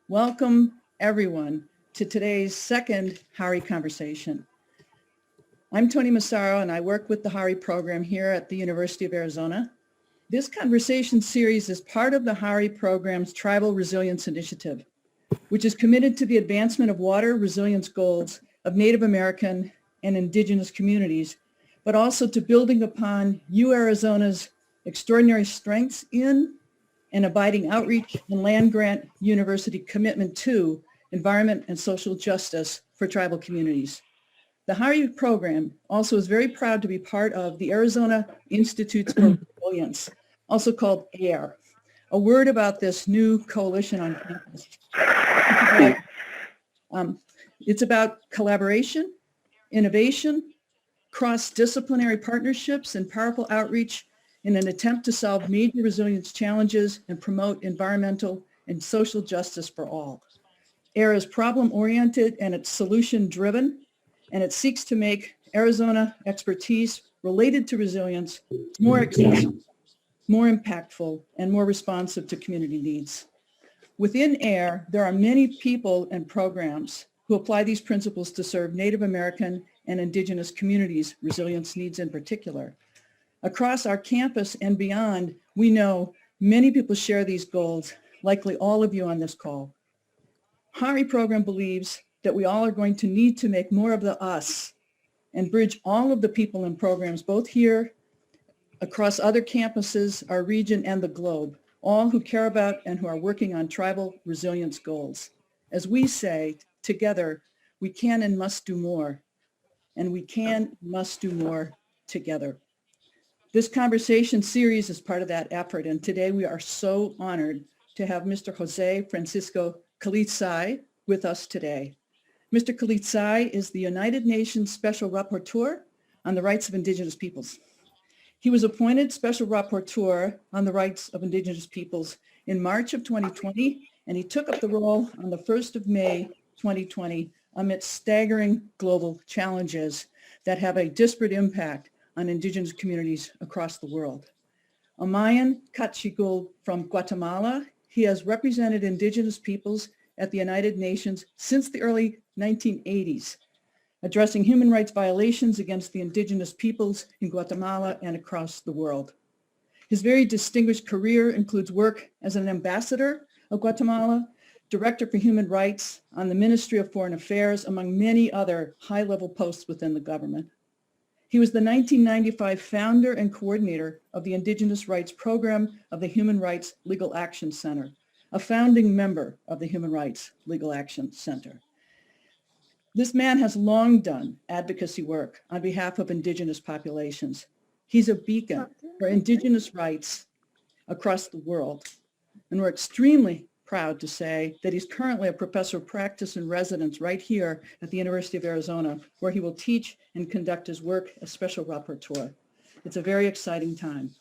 Welcome, everyone, to today's second HARI conversation. I'm Toni Massaro, and I work with the HARI program here at the University of Arizona. This conversation series is part of the HARI program's Tribal Resilience Initiative, which is committed to the advancement of water resilience goals of Native American and Indigenous communities, but also to building upon Arizona's extraordinary strengths in and abiding outreach and land-grant university commitment to environment and social justice for tribal communities. The HARI program also is very proud to be part of the Arizona Institutes for Resilience, also called AIR. A word about this new coalition on campus. It's about collaboration, innovation, cross-disciplinary partnerships, and powerful outreach in an attempt to solve major resilience challenges and promote environmental and social justice for all. AIR is problem-oriented and it's solution-driven, and it seeks to make Arizona expertise related to resilience more accessible, more impactful, and more responsive to community needs. Within AIR, there are many people and programs who apply these principles to serve Native American and Indigenous communities' resilience needs in particular. Across our campus and beyond, we know many people share these goals, likely all of you on this call. HARI program believes that we all are going to need to make more of the us and bridge all of the people and programs, both here, across other campuses, our region, and the globe, all who care about and who are working on tribal resilience goals. As we say, together, we can and must do more, and we can and must do more together. This conversation series is part of that effort, and today we are so honored to have Mr. Jose Francisco Calizay with us today. Mr. Calizay is the United Nations Special Rapporteur on the Rights of Indigenous Peoples. He was appointed Special Rapporteur on the Rights of Indigenous Peoples in March of 2020, and he took up the role on the 1st of May 2020 amidst staggering global challenges that have a disparate impact on Indigenous communities across the world. A Mayan Kachigul from Guatemala, he has represented Indigenous peoples at the United Nations since the early 1980s, addressing human rights violations against the Indigenous peoples in Guatemala and across the world. His very distinguished career includes work as an ambassador of Guatemala, Director for Human Rights on the Ministry of Foreign Affairs, among many other high-level posts within the government. He was the 1995 founder and coordinator of the Indigenous Rights Program of the Human Rights Legal Action Center, a founding member of the Human Rights Legal Action Center. This man has long done advocacy work on behalf of Indigenous populations. He's a beacon for Indigenous rights across the world, and we're extremely proud to say that he's currently a professor of practice in residence right here at the University of Arizona, where he will teach and conduct his work as special rapporteur. It's a very exciting time.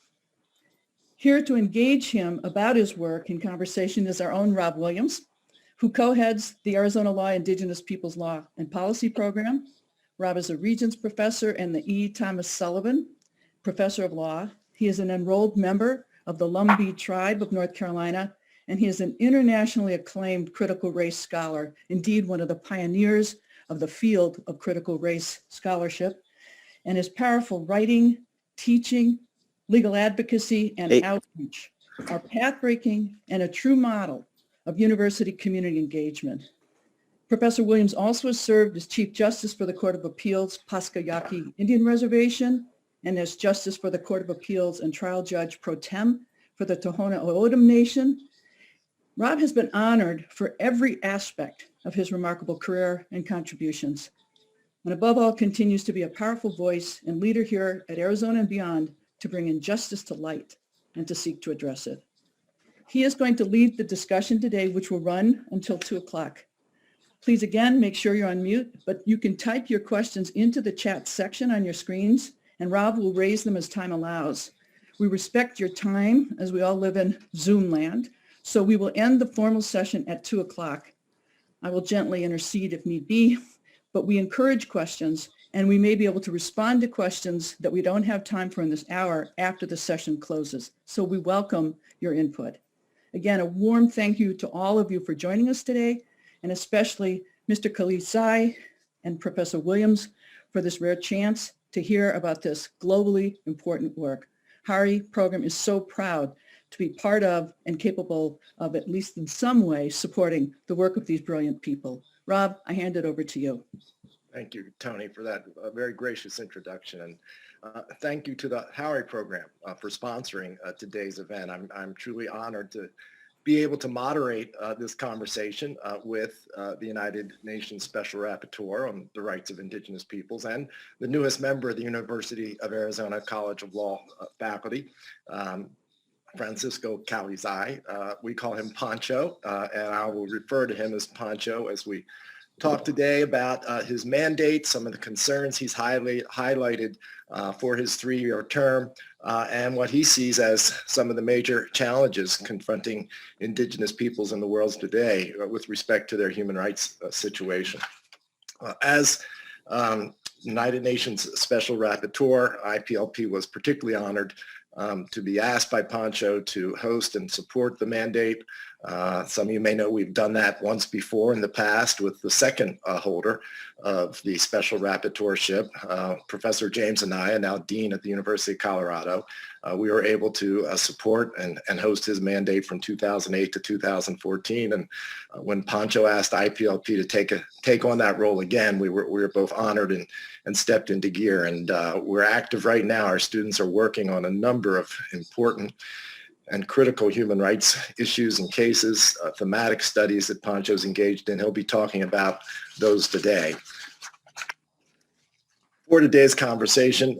Here to engage him about his work in conversation is our own Rob Williams, who co-heads the Arizona Law Indigenous Peoples Law and Policy Program. Rob is a Regents Professor and the E. Thomas Sullivan Professor of Law. He is an enrolled member of the Lumbee Tribe of North Carolina, and he is an internationally acclaimed critical race scholar, indeed one of the pioneers of the field of critical race scholarship. And his powerful writing, teaching, legal advocacy, and outreach are path-breaking and a true model of university community engagement. Professor Williams also has served as Chief Justice for the Court of Appeals, Pascua Yaqui Indian Reservation, and as Justice for the Court of Appeals and Trial Judge Pro Tem for the Tohono O'odham Nation. Rob has been honored for every aspect of his remarkable career and contributions, and above all continues to be a powerful voice and leader here at Arizona and beyond to bring injustice to light and to seek to address it. He is going to lead the discussion today, which will run until 2 o'clock. Please again, make sure you're on mute, but you can type your questions into the chat section on your screens, and Rob will raise them as time allows. We respect your time as we all live in Zoom land, so we will end the formal session at 2 o'clock. I will gently intercede if need be, but we encourage questions, and we may be able to respond to questions that we don't have time for in this hour after the session closes. So we welcome your input. Again, a warm thank you to all of you for joining us today, and especially Mr. Khalid Sai and Professor Williams for this rare chance to hear about this globally important work. HARI program is so proud to be part of and capable of, at least in some way, supporting the work of these brilliant people. Rob, I hand it over to you. Thank you, Tony, for that very gracious introduction. And thank you to the HARI program for sponsoring today's event. I'm truly honored to be able to moderate this conversation with the United Nations Special Rapporteur on the Rights of Indigenous Peoples and the newest member of the University of Arizona College of Law faculty, Francisco Calizai. We call him Pancho, and I will refer to him as Pancho as we talk today about his mandate, some of the concerns he's highlighted for his 3-year term, and what he sees as some of the major challenges confronting indigenous peoples in the world today with respect to their human rights situation. As United Nations Special Rapporteur, IPLP was particularly honored to be asked by Pancho to host and support the mandate. Some of you may know we've done that once before in the past with the second holder of the Special Rapporteurship, Professor James Anaya, now Dean at the University of Colorado. We were able to support and host his mandate from 2008 to 2014. And when Pancho asked IPLP to take on that role again, we were both honored and stepped into gear. And we're active right now. Our students are working on a number of important and critical human rights issues and cases, thematic studies that Pancho's engaged in. He'll be talking about those today. For today's conversation,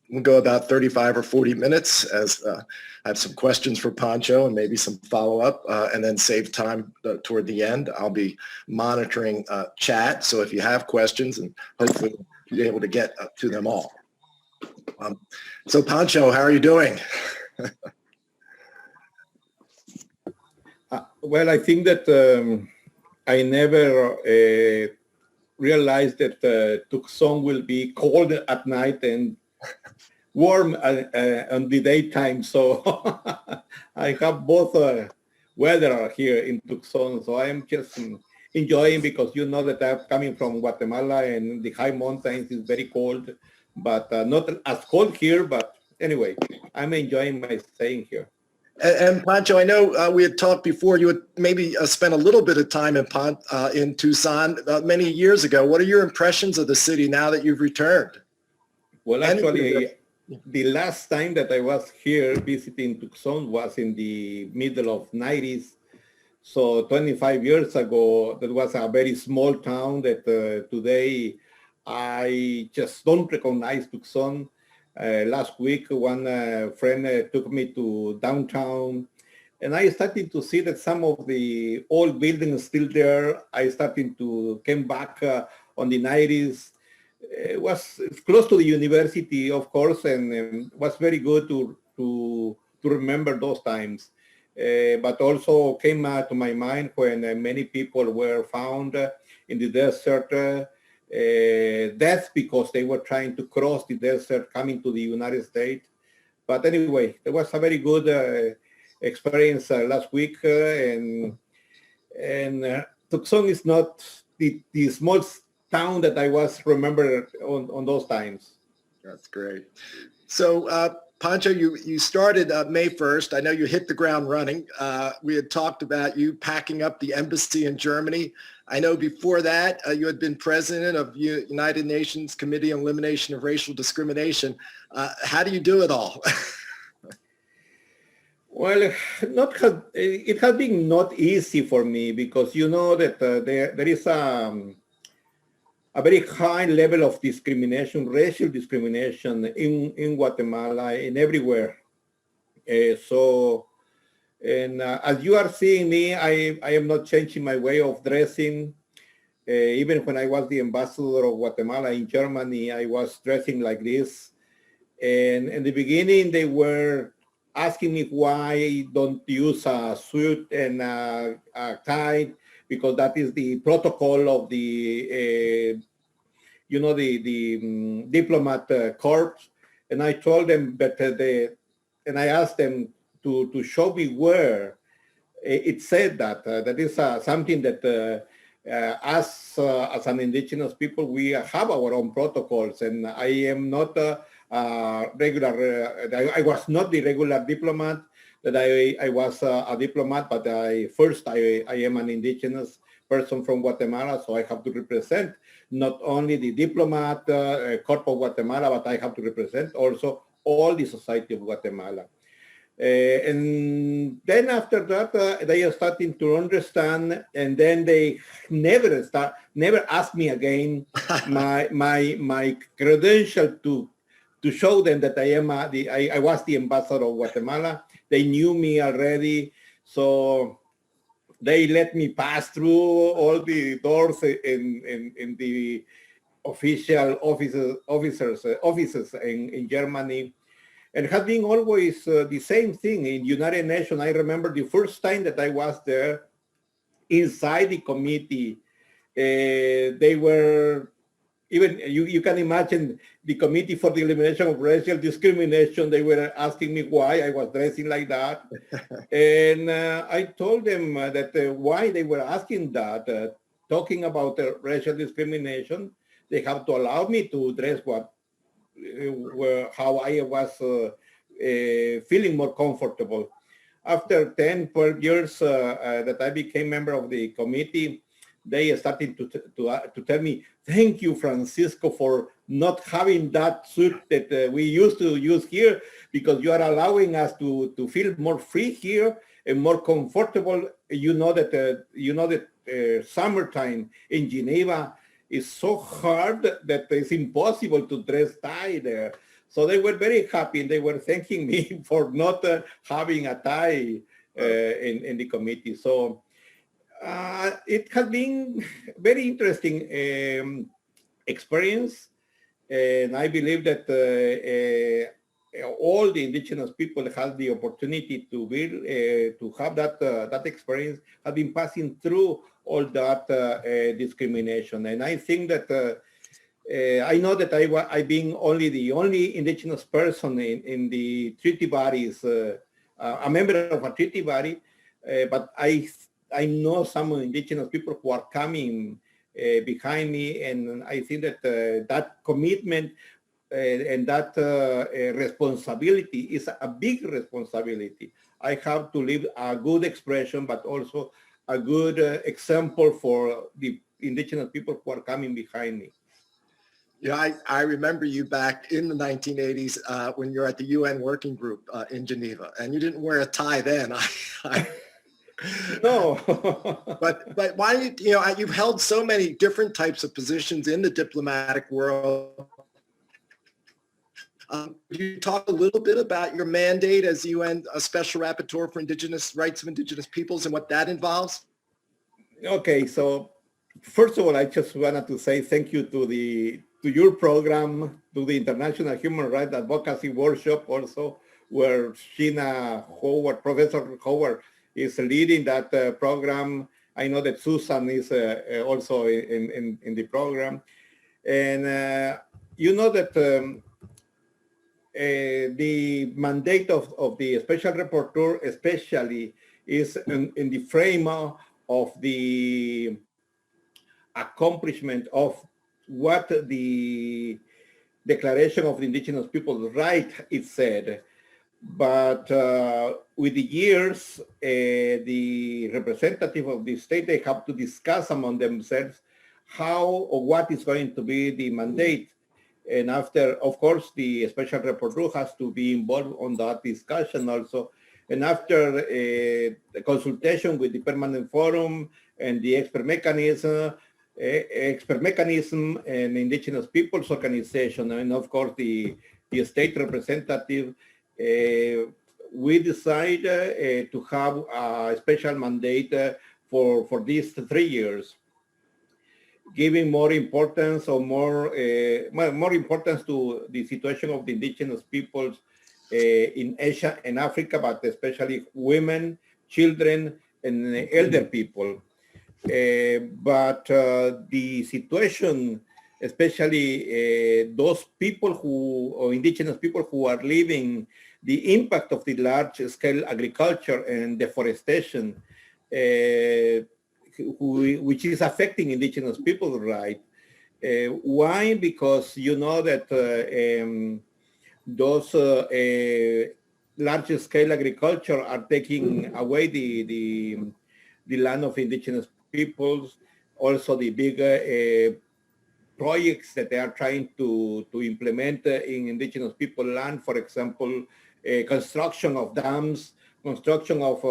we'll go about 35 or 40 minutes as I have some questions for Pancho and maybe some follow-up, and then save time toward the end. I'll be monitoring chat, so if you have questions, and hopefully you'll be able to get to them all. So Pancho, how are you doing? Well, I think that I never realized that Tucson will be cold at night and warm on the daytime. So I have both weather here in Tucson. So I am just enjoying, because you know that I'm coming from Guatemala and the high mountains is very cold, but not as cold here. But anyway, I'm enjoying my staying here. And Pancho, I know we had talked before. You had maybe spent a little bit of time in Tucson many years ago. What are your impressions of the city now that you've returned? Well, actually, the last time that I was here visiting Tucson was in the middle of 90s. So 25 years ago, that was a very small town that today I just don't recognize Tucson. Last week, one friend took me to downtown, and I started to see that some of the old buildings still there. I started to came back on the 90s. It was close to the university, of course, and was very good to remember those times. But also came to my mind when many people were found in the desert. That's because they were trying to cross the desert coming to the United States. But anyway, it was a very good experience last week, and Tucson is not the small town that I was remembered on those times. That's great. So Pancho, you started May 1st. I know you hit the ground running. We had talked about you packing up the embassy in Germany. I know before that you had been president of United Nations Committee on Elimination of Racial Discrimination. How do you do it all? Well, it has been not easy for me, because you know that there is a very high level of discrimination, racial discrimination in Guatemala and everywhere. As you are seeing me, I am not changing my way of dressing. Even when I was the ambassador of Guatemala in Germany, I was dressing like this. And in the beginning, they were asking me why I don't use a suit and a tie, because that is the protocol of the, the diplomat corps. And I told them that and I asked them to show me where it said that that is something that us as an indigenous people, we have our own protocols, and I am not I was not the regular diplomat, that I was a diplomat, but first I am an indigenous person from Guatemala, so I have to represent not only the diplomat Corp of Guatemala, but I have to represent also all the society of Guatemala. And then after that, they are starting to understand, and then they never ask me again my credential to show them that I am I was the ambassador of Guatemala. They knew me already, so they let me pass through all the doors in the official offices in Germany. And it has been always the same thing in United Nations. I remember the first time that I was there inside the committee, they were, even you can imagine the Committee for the Elimination of Racial Discrimination, they were asking me why I was dressing like that. And I told them that why they were asking that, talking about racial discrimination, they have to allow me to dress how I was feeling more comfortable. After 10, 12 years that I became member of the committee, they started to tell me, thank you, Francisco, for not having that suit that we used to use here, because you are allowing us to feel more free here and more comfortable. You know that summertime in Geneva is so hard that it's impossible to dress tie there. So they were very happy, and they were thanking me for not having a tie in the committee. So it has been very interesting experience, and I believe that all the indigenous people have the opportunity to have that experience, have been passing through all that discrimination. And I think that I know that I've been the only indigenous person in the treaty bodies, a member of a treaty body, but I know some indigenous people who are coming behind me, and I think that that commitment and that responsibility is a big responsibility. I have to leave a good expression, but also a good example for the indigenous people who are coming behind me. Yeah, I remember you back in the 1980s when you're at the UN working group in Geneva, and you didn't wear a tie then. No. but why, you've held so many different types of positions in the diplomatic world. Could you talk a little bit about your mandate as UN Special Rapporteur for Indigenous Rights of Indigenous Peoples and what that involves? Okay, so first of all, I just wanted to say thank you to your program, to the International Human Rights Advocacy Workshop also, where Sheena Howard, Professor Howard, is leading that program. I know that Susan is also in the program. And you know that the mandate of the Special Rapporteur especially is in the frame of the accomplishment of what the Declaration of the Indigenous Peoples' Rights is said. But with the years, the representative of the state, they have to discuss among themselves how or what is going to be the mandate. And after, of course, the Special Rapporteur has to be involved on that discussion also. And after the consultation with the Permanent Forum and the expert mechanism and Indigenous Peoples Organization, and of course the state representative, we decide to have a special mandate for these 3 years, giving more importance or more importance to the situation of the indigenous peoples in Asia and Africa, but especially women, children, and elder people. But the situation, especially those people or indigenous people who are living the impact of the large-scale agriculture and deforestation, which is affecting indigenous people, right? Why? Because you know that those large-scale agriculture are taking away the land of indigenous peoples, also the big projects that they are trying to implement in indigenous people land, for example, construction of dams, construction of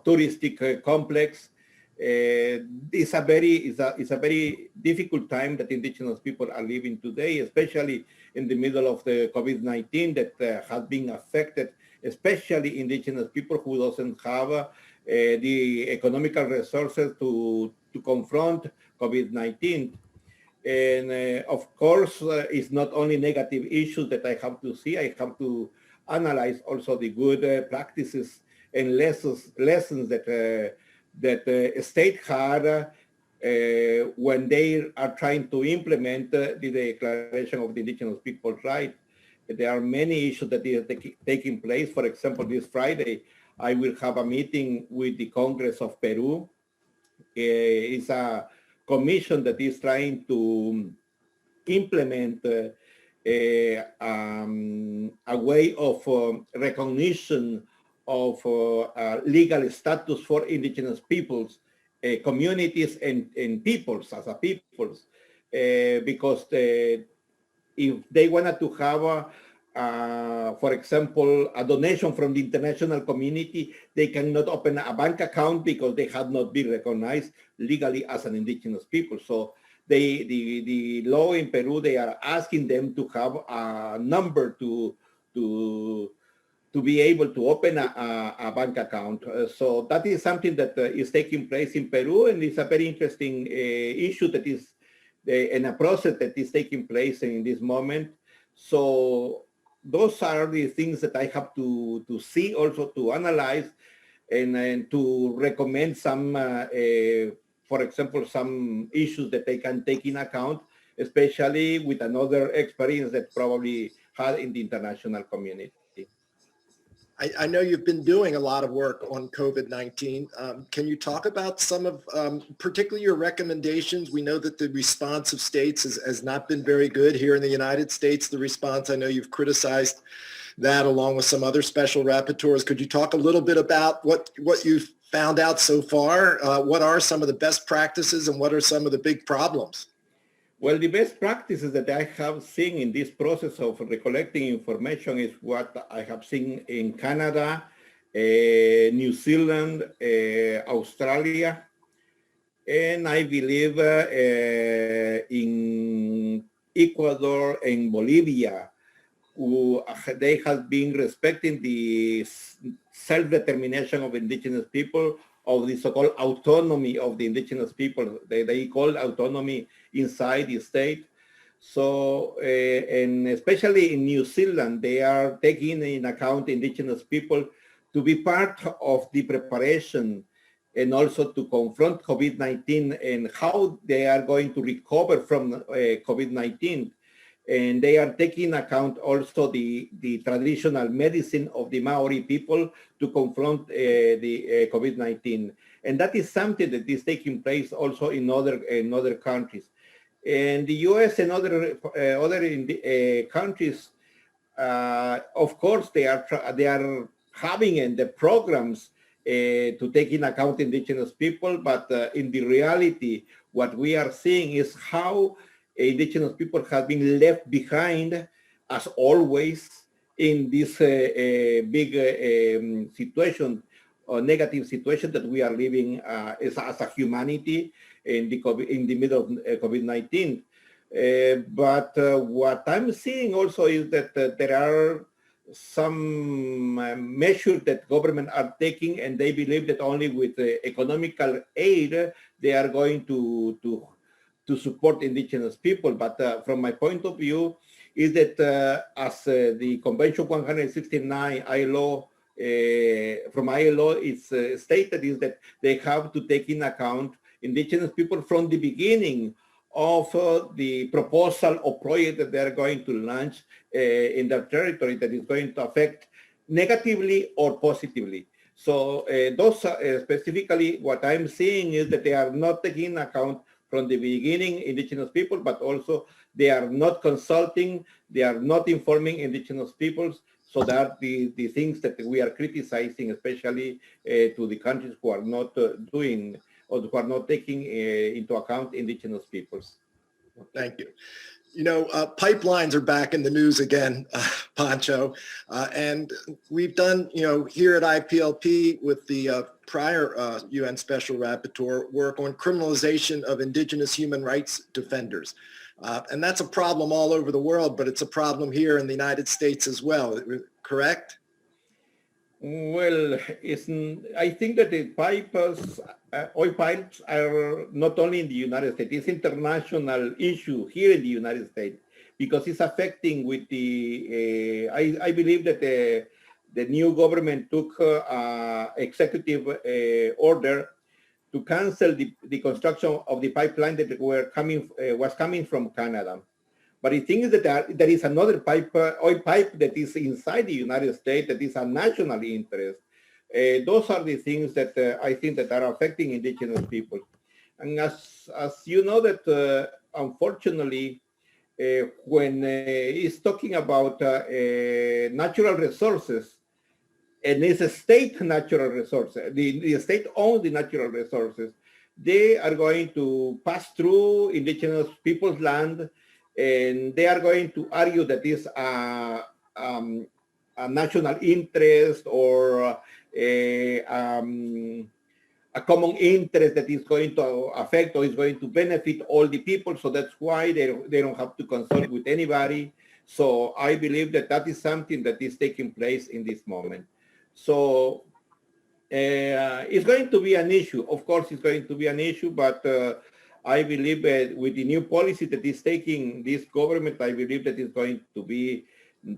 touristic complex. It's a very difficult time that indigenous people are living today, especially in the middle of the COVID-19 that has been affected, especially indigenous people who doesn't have the economical resources to confront COVID-19. And of course, it's not only negative issues that I have to see, I have to analyze also the good practices and lessons that that state had when they are trying to implement the Declaration of the Indigenous Peoples' Rights. There are many issues that are taking place. For example, this Friday, I will have a meeting with the Congress of Peru. It's a commission that is trying to implement a way of recognition of legal status for indigenous peoples, communities, and peoples as a peoples, because if they wanted to have for example, a donation from the international community, they cannot open a bank account because they have not been recognized legally as an indigenous people. So the law in Peru, they are asking them to have a number to be able to open a bank account. So that is something that is taking place in Peru, and it's a very interesting issue that is in a process that is taking place in this moment. So those are the things that I have to see, also to analyze, and to recommend some, for example, some issues that they can take in account, especially with another experience that probably had in the international community. I know you've been doing a lot of work on COVID-19. Can you talk about some of, particularly your recommendations? We know that the response of states has not been very good here in the United States. The response, I know you've criticized that along with some other special rapporteurs. Could you talk a little bit about what you've found out so far? What are some of the best practices and what are some of the big problems? Well, the best practices that I have seen in this process of recollecting information is what I have seen in Canada, New Zealand, Australia, and I believe in Ecuador and Bolivia, who they have been respecting the self-determination of indigenous people, of the so-called autonomy of the indigenous people. They call autonomy inside the state. So, and especially in New Zealand, they are taking in account indigenous people to be part of the preparation and also to confront COVID-19 and how they are going to recover from COVID-19. And they are taking account also the traditional medicine of the Maori people to confront the COVID-19. And that is something that is taking place also in other countries. And the US and other countries, of course, they are having the programs to take in account indigenous people, but in the reality, what we are seeing is how indigenous people have been left behind, as always, in this big situation, or negative situation that we are living as a humanity in the middle of COVID-19. But what I'm seeing also is that there are some measures that government are taking, and they believe that only with economical aid they are going to support indigenous people. But from my point of view, is that as the Convention 169 ILO, from ILO, it's stated is that they have to take in account indigenous people from the beginning of the proposal or project that they're going to launch in their territory that is going to affect negatively or positively. So those specifically what I'm seeing is that they are not taking account from the beginning indigenous people, but also they are not consulting, they are not informing indigenous peoples. So that the things that we are criticizing, especially to the countries who are not doing or who are not taking into account indigenous peoples. Thank you. You know, pipelines are back in the news again, Pancho, and we've done, you know, here at IPLP with the prior UN Special Rapporteur work on criminalization of indigenous human rights defenders. And that's a problem all over the world, but it's a problem here in the United States as well, correct? Well, I think that the oil pipes are not only in the United States, it's international issue here in the United States because it's affecting with the, I believe that the new government took executive order to cancel the construction of the pipeline that was coming from Canada. But the thing is that there is another oil pipe that is inside the United States that is a national interest. Those are the things that I think that are affecting indigenous people. And as you know that unfortunately, when it's talking about natural resources, and it's a state natural resources, the state owns the natural resources, they are going to pass through indigenous people's land, and they are going to argue that is a national interest or a common interest that is going to affect or is going to benefit all the people. So that's why they don't have to consult with anybody. So I believe that that is something that is taking place in this moment. So it's going to be an issue. Of course, it's going to be an issue, but I believe with the new policy that is taking this government, I believe that it's going to be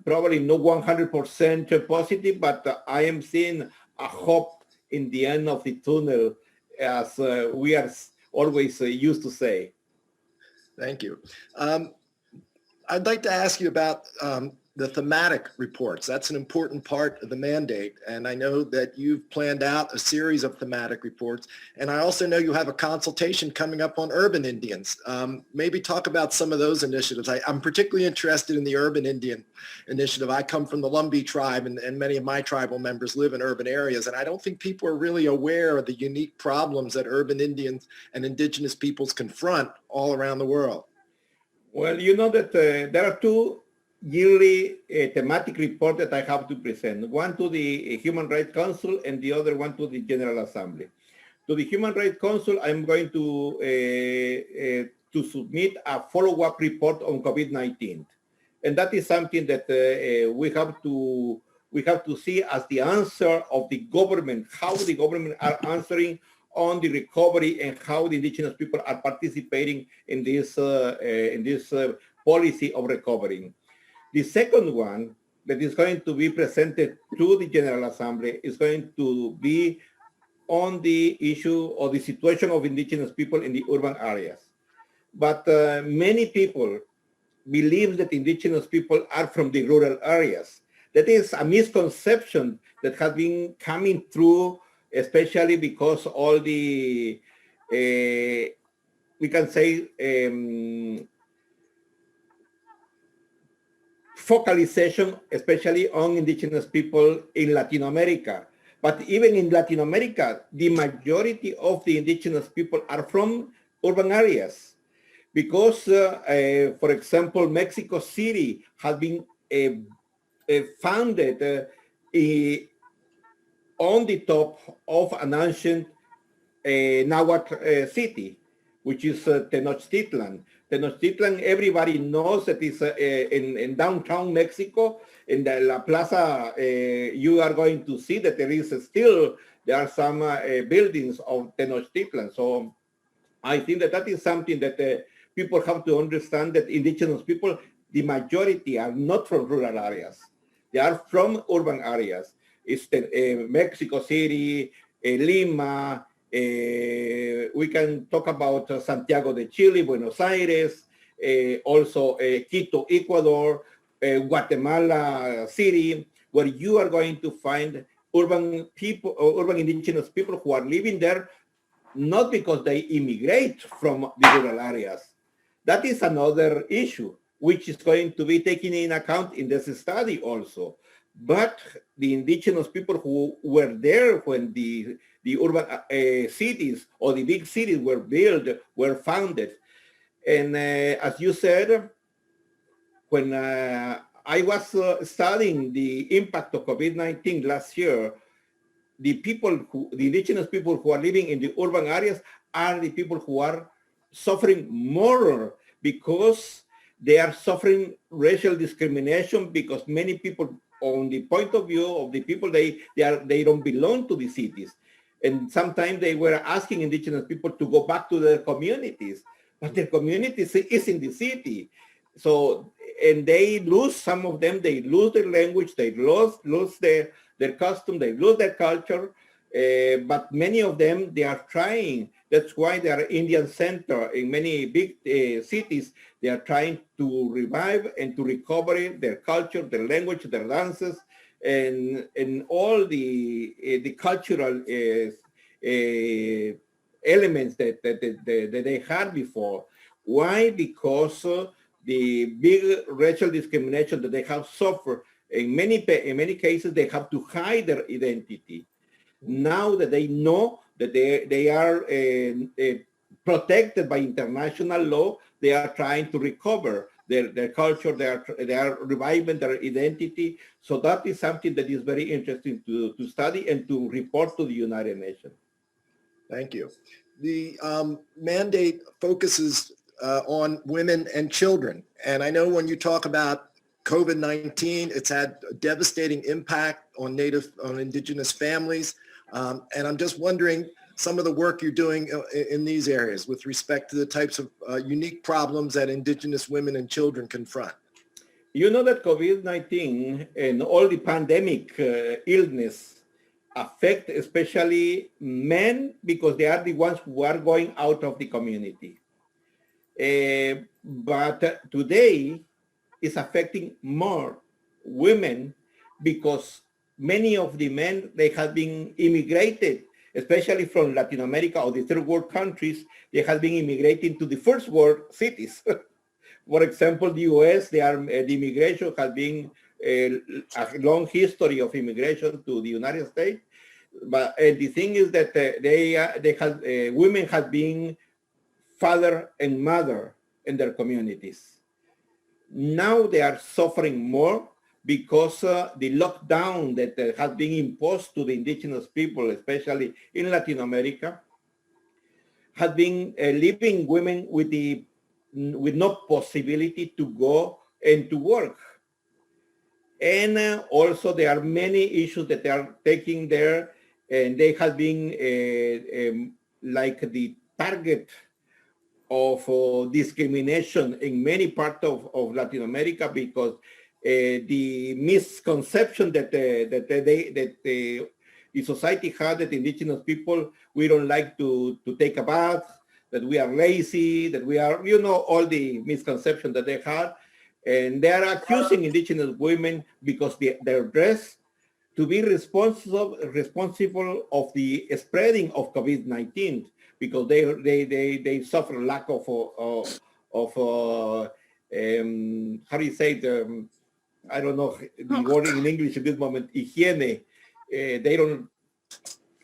probably not 100% positive, but I am seeing a hope in the end of the tunnel, as we are always used to say. Thank you. I'd like to ask you about the thematic reports. That's an important part of the mandate. And I know that you've planned out a series of thematic reports. And I also know you have a consultation coming up on urban Indians. Maybe talk about some of those initiatives. I'm particularly interested in the urban Indian initiative. I come from the Lumbee tribe, and many of my tribal members live in urban areas. And I don't think people are really aware of the unique problems that urban Indians and indigenous peoples confront all around the world. Well, you know that there are two yearly thematic report that I have to present, one to the Human Rights Council and the other one to the General Assembly. To the Human Rights Council, I'm going to submit a follow-up report on COVID-19. And that is something that we have to see as the answer of the government, how the government are answering on the recovery and how the indigenous people are participating in this policy of recovering. The second one that is going to be presented to the General Assembly is going to be on the issue or the situation of indigenous people in the urban areas. But many people believe that indigenous people are from the rural areas. That is a misconception that has been coming through, especially because all the, we can say, focalization, especially on indigenous people in Latin America. But even in Latin America, the majority of the indigenous people are from urban areas. Because, for example, Mexico City has been founded on the top of an ancient Nahuatl city, which is Tenochtitlan. Tenochtitlan, everybody knows that it's in downtown Mexico. In the La Plaza, you are going to see that there are some buildings of Tenochtitlan. So I think that is something that people have to understand, that indigenous people, the majority are not from rural areas. They are from urban areas. It's Mexico City, Lima, we can talk about Santiago de Chile, Buenos Aires, also Quito, Ecuador, Guatemala City, where you are going to find urban people or urban indigenous people who are living there not because they immigrate from the rural areas. That is another issue, which is going to be taken in account in this study also. But the indigenous people who were there when the urban cities or the big cities were built, were founded. And as you said, when I was studying the impact of COVID-19 last year, the indigenous people who are living in the urban areas are the people who are suffering more because they are suffering racial discrimination, because many people, on the point of view of the people, they don't belong to the cities. And sometimes they were asking indigenous people to go back to their communities, but their communities is in the city. So, and they lose, some of them, they lose their language, they lose their custom, they lose their culture, but many of them, they are trying. That's why they are Indian center in many big cities. They are trying to revive and to recover their culture, their language, their dances, and all the cultural elements that they had before. Why? Because the big racial discrimination that they have suffered, in many cases, they have to hide their identity. Now that they know that they are protected by international law, they are trying to recover their culture, they are reviving their identity. So that is something that is very interesting to study and to report to the United Nations. Thank you. The mandate focuses on women and children. And I know when you talk about COVID-19, it's had a devastating impact on indigenous families. And I'm just wondering some of the work you're doing in these areas with respect to the types of unique problems that indigenous women and children confront. You know that COVID-19 and all the pandemic illness affect especially men because they are the ones who are going out of the community. But today is affecting more women because many of the men, they have been immigrated, especially from Latin America or the third world countries. They have been immigrating to the first world cities. For example, the US, the immigration has been a long history of immigration to the United States. But the thing is that women have been father and mother in their communities. Now they are suffering more because the lockdown that has been imposed to the indigenous people, especially in Latin America, has been leaving women with no possibility to go and to work. And also there are many issues that they are taking there, and they have been like the target of discrimination in many parts of Latin America because the misconception that the society had that indigenous people, we don't like to take a bath, that we are lazy, that we are, all the misconceptions that they had. And they are accusing indigenous women because their dress to be responsible of the spreading of COVID-19 because they suffer lack of how do you say the I don't know the word in English at this moment, hygiene. They don't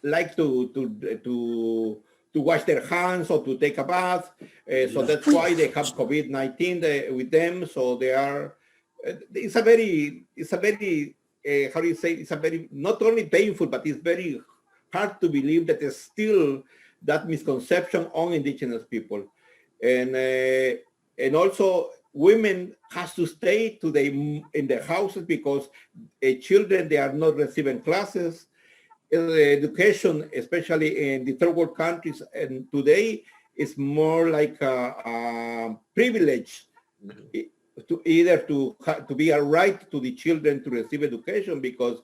like to wash their hands or to take a bath. So that's why they have COVID-19 with them. So they are, it's a very, how do you say, it's a very, not only painful, but it's very hard to believe that there's still that misconception on indigenous people. And also women has to stay in their houses because children, they are not receiving classes. Education, especially in the third world countries, and today is more like a privilege to either to be a right to the children to receive education, because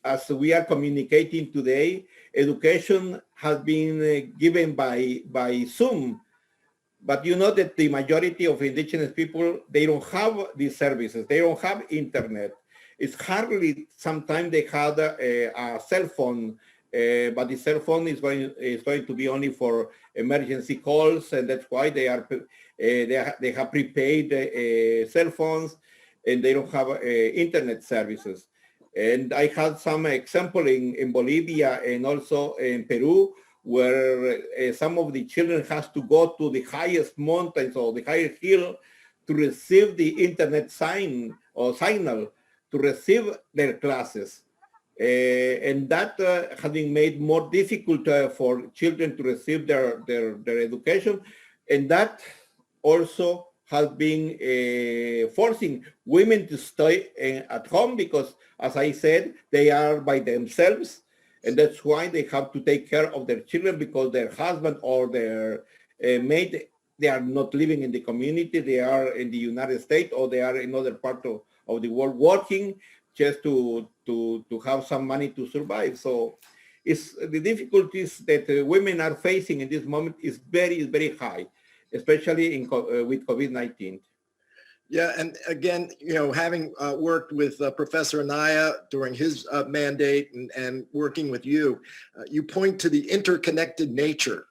as we are communicating today, education has been given by Zoom. But you know that the majority of indigenous people, they don't have these services. They don't have internet. It's hardly, sometimes they have a cell phone, but the cell phone is going to be only for emergency calls, and that's why they have prepaid cell phones, and they don't have internet services. And I had some example in Bolivia and also in Peru, where some of the children has to go to the highest mountains or the highest hill to receive the internet signal to receive their classes. And that has been made more difficult for children to receive their education. And that also has been forcing women to stay at home because, as I said, they are by themselves. And that's why they have to take care of their children because their husband or their mate, they are not living in the community. They are in the United States or they are in other part of the world working just to have some money to survive. So it's the difficulties that women are facing in this moment is very high, especially with COVID-19. Yeah, and again, having worked with Professor Anaya during his mandate and working with you, you point to the interconnected nature